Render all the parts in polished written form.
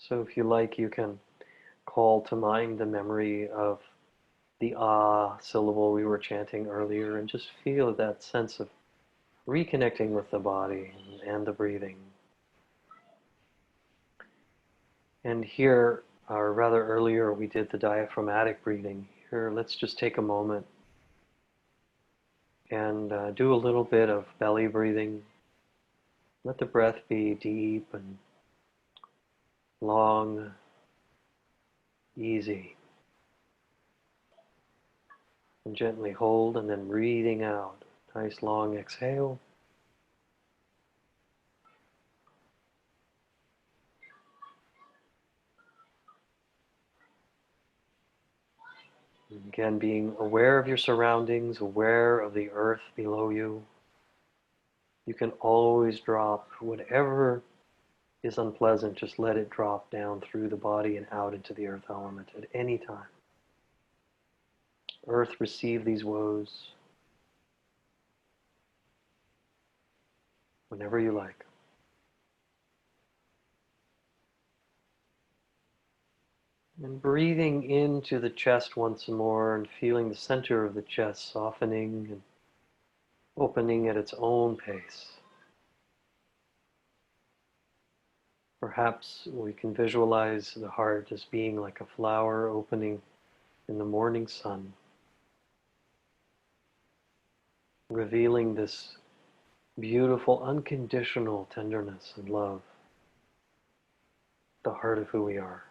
So if you like, you can call to mind the memory of the ah syllable we were chanting earlier and just feel that sense of reconnecting with the body and the breathing. And here, or rather earlier, we did the diaphragmatic breathing. Here, let's just take a moment and do a little bit of belly breathing. Let the breath be deep and long, easy. And gently hold and then breathing out. Nice long exhale. And again, being aware of your surroundings, aware of the earth below you. You can always drop whatever is unpleasant, just let it drop down through the body and out into the earth element at any time. Earth, receive these woes whenever you like. And breathing into the chest once more and feeling the center of the chest softening and opening at its own pace. Perhaps we can visualize the heart as being like a flower opening in the morning sun, revealing this beautiful, unconditional tenderness and love, the heart of who we are.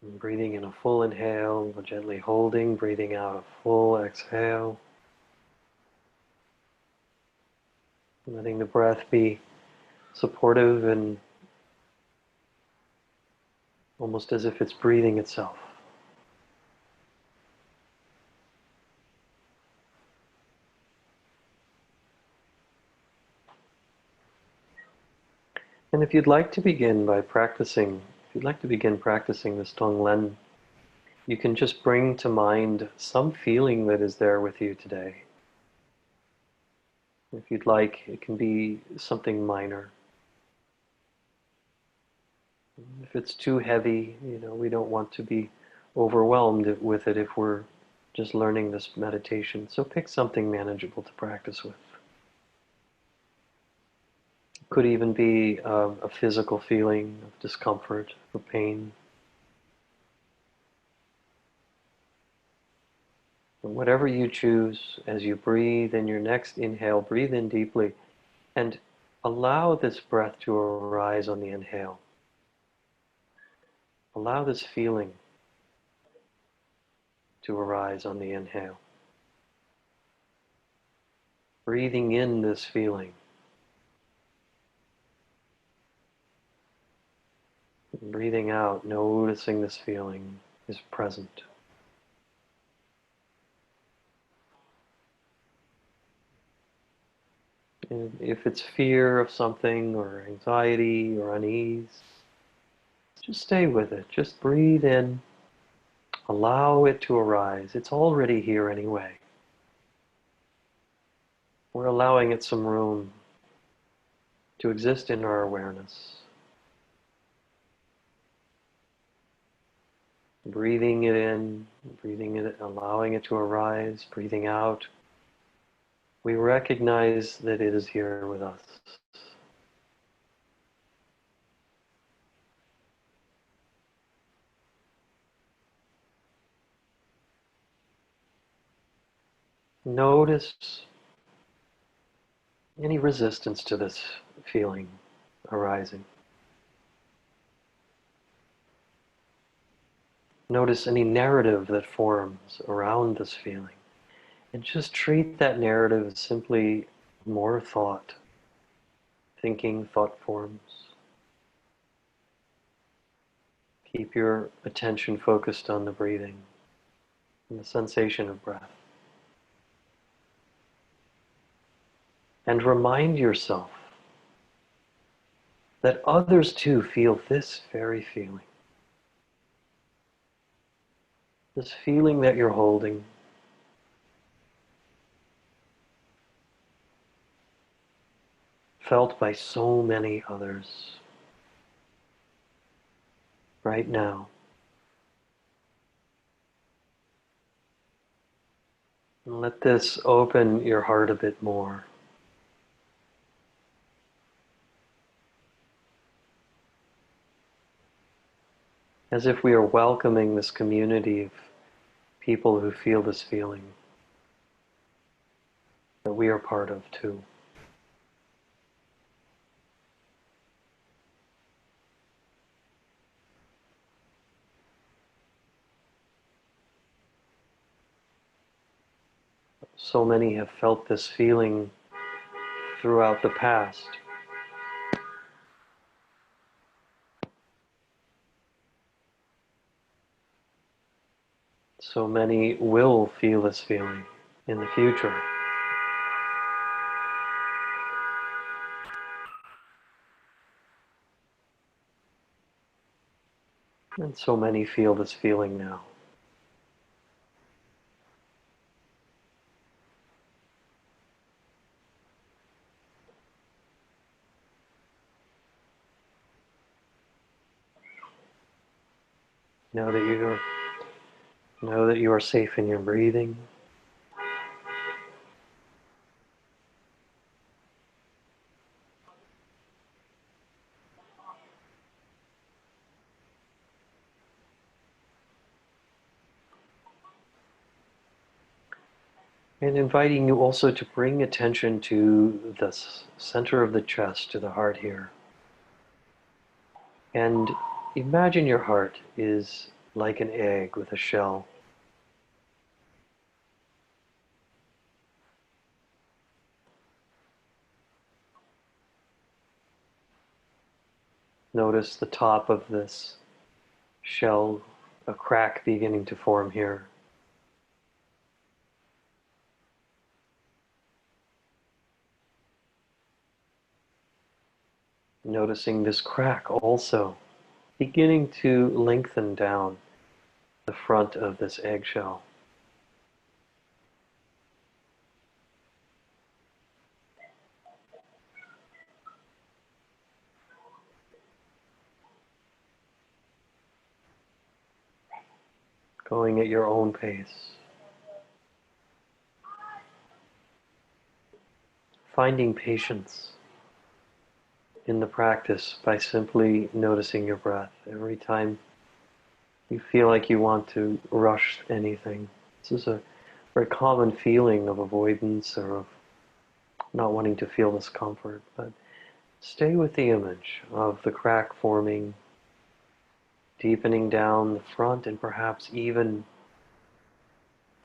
And breathing in a full inhale, gently holding, breathing out a full exhale. Letting the breath be supportive and almost as if it's breathing itself. And if you'd like to begin practicing this Tonglen, you can just bring to mind some feeling that is there with you today. If you'd like, it can be something minor. If it's too heavy, we don't want to be overwhelmed with it if we're just learning this meditation. So pick something manageable to practice with. It could even be a physical feeling of discomfort or pain. But whatever you choose, as you breathe in your next inhale, breathe in deeply and allow this breath to arise on the inhale. Allow this feeling to arise on the inhale. Breathing in this feeling. Breathing out, noticing this feeling is present. And if it's fear of something or anxiety or unease, just stay with it. Just breathe in. Allow it to arise. It's already here anyway. We're allowing it some room to exist in our awareness. Breathing it in, breathing it, allowing it to arise, breathing out. We recognize that it is here with us. Notice any resistance to this feeling arising. Notice any narrative that forms around this feeling. And just treat that narrative as simply more thought, thinking, thought forms. Keep your attention focused on the breathing and the sensation of breath. And remind yourself that others too feel this very feeling. This feeling that you're holding. Felt by so many others right now. And let this open your heart a bit more. As if we are welcoming this community of people who feel this feeling that we are part of too. So many have felt this feeling throughout the past. So many will feel this feeling in the future. And so many feel this feeling now. Know that you are safe in your breathing. And inviting you also to bring attention to the center of the chest, to the heart here. And imagine your heart is like an egg with a shell. Notice the top of this shell, a crack beginning to form here. Noticing this crack also beginning to lengthen down the front of this eggshell. Going at your own pace. Finding patience in the practice by simply noticing your breath. Every time you feel like you want to rush anything. This is a very common feeling of avoidance or of not wanting to feel discomfort, but stay with the image of the crack forming, deepening down the front, and perhaps even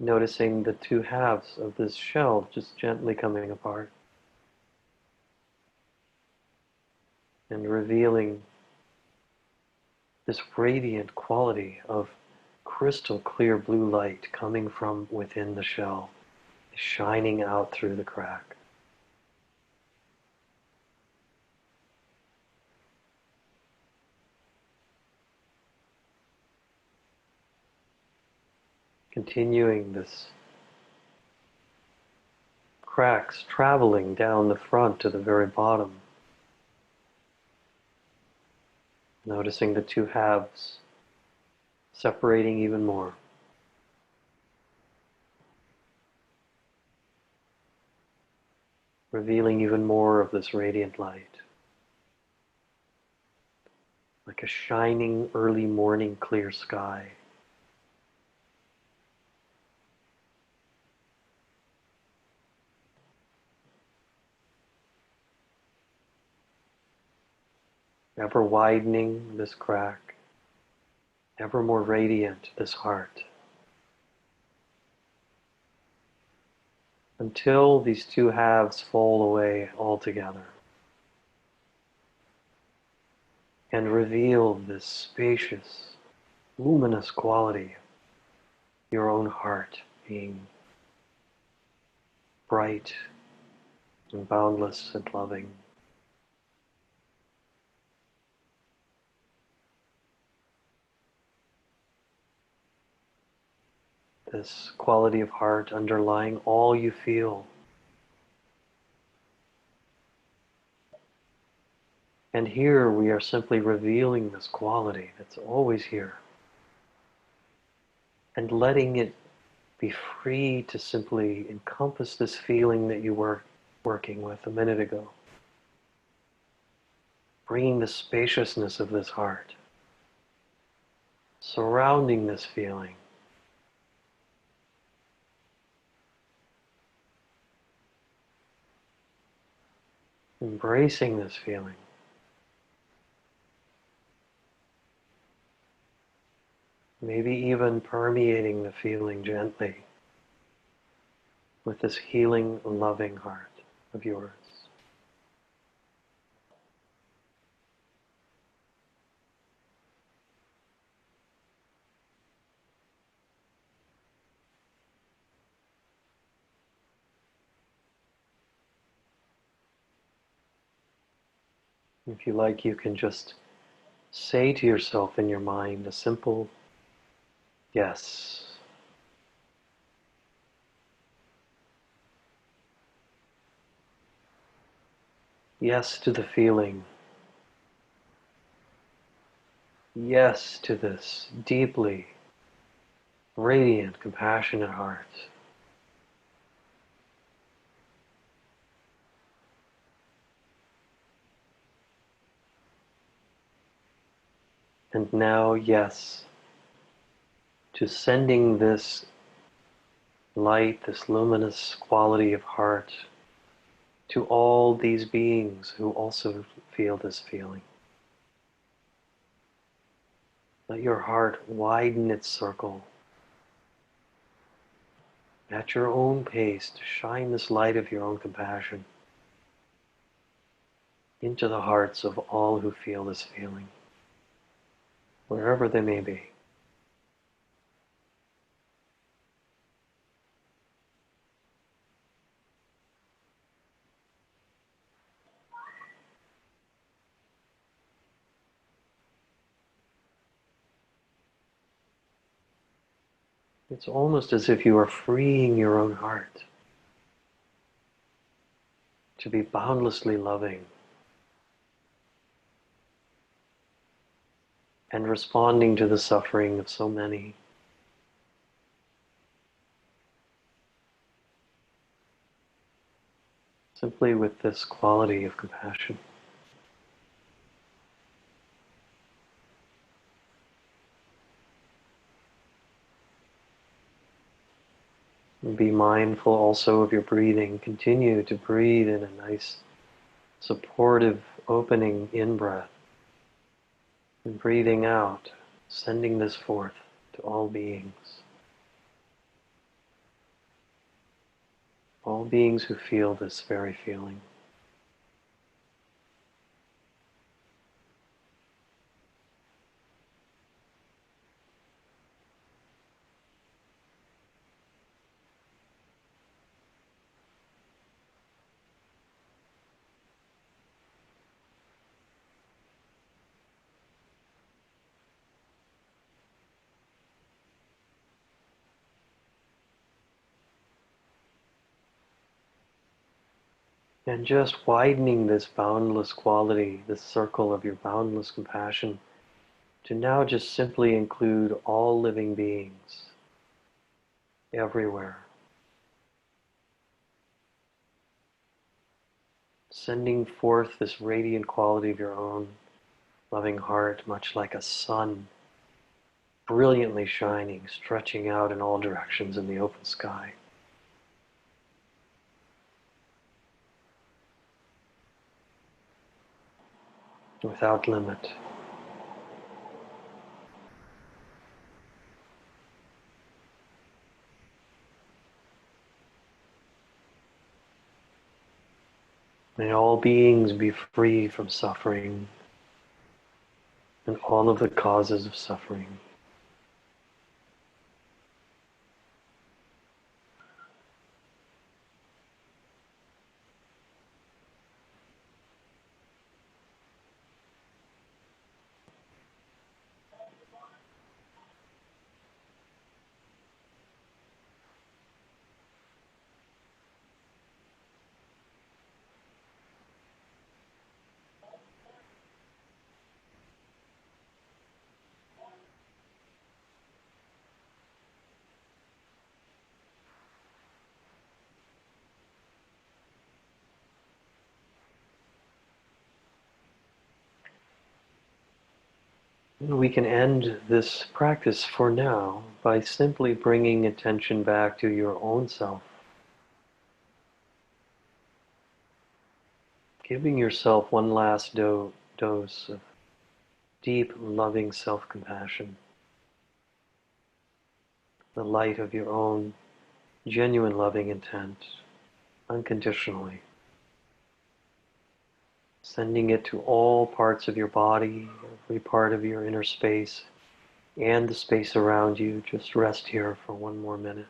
noticing the two halves of this shell just gently coming apart and revealing this radiant quality of crystal clear blue light coming from within the shell, shining out through the crack. Continuing this cracks traveling down the front to the very bottom. Noticing the two halves separating even more. Revealing even more of this radiant light. Like a shining early morning clear sky. Ever widening this crack, ever more radiant this heart. Until these two halves fall away altogether. And reveal this spacious, luminous quality of your own heart being bright and boundless and loving. this quality of heart underlying all you feel. And here we are simply revealing this quality that's always here and letting it be free to simply encompass this feeling that you were working with a minute ago. Bringing the spaciousness of this heart, surrounding this feeling. Embracing this feeling. Maybe even permeating the feeling gently with this healing, loving heart of yours. If you like, you can just say to yourself in your mind a simple yes. Yes to the feeling. Yes to this deeply radiant, compassionate heart. And now, yes, to sending this light, this luminous quality of heart to all these beings who also feel this feeling. Let your heart widen its circle at your own pace to shine this light of your own compassion into the hearts of all who feel this feeling, wherever they may be. It's almost as if you are freeing your own heart to be boundlessly loving and responding to the suffering of so many. Simply with this quality of compassion. And be mindful also of your breathing. Continue to breathe in a nice, supportive, opening in-breath. And breathing out, sending this forth to all beings. All beings who feel this very feeling. And just widening this boundless quality, this circle of your boundless compassion, to now just simply include all living beings everywhere. Sending forth this radiant quality of your own loving heart, much like a sun, brilliantly shining, stretching out in all directions in the open sky. Without limit. May all beings be free from suffering and all of the causes of suffering. We can end this practice for now by simply bringing attention back to your own self, giving yourself one last dose of deep, loving self-compassion, the light of your own genuine loving intent, unconditionally, sending it to all parts of your body, every part of your inner space, and the space around you. Just rest here for one more minute,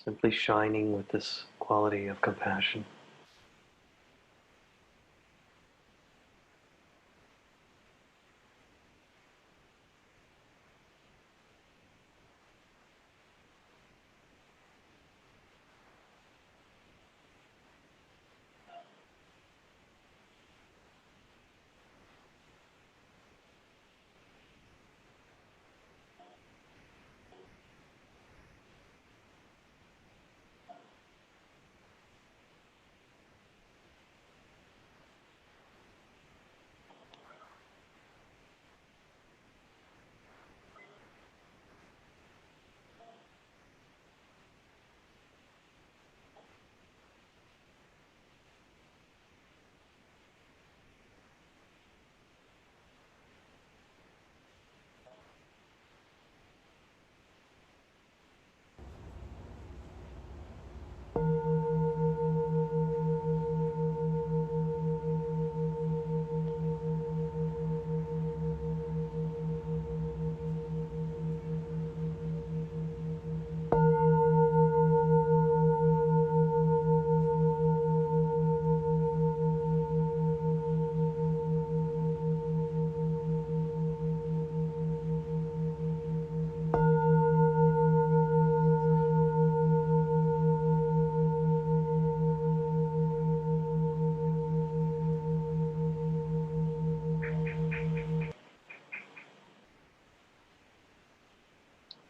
simply shining with this quality of compassion.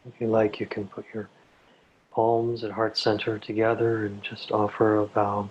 If you like, you can put your palms at heart center together and just offer a vow.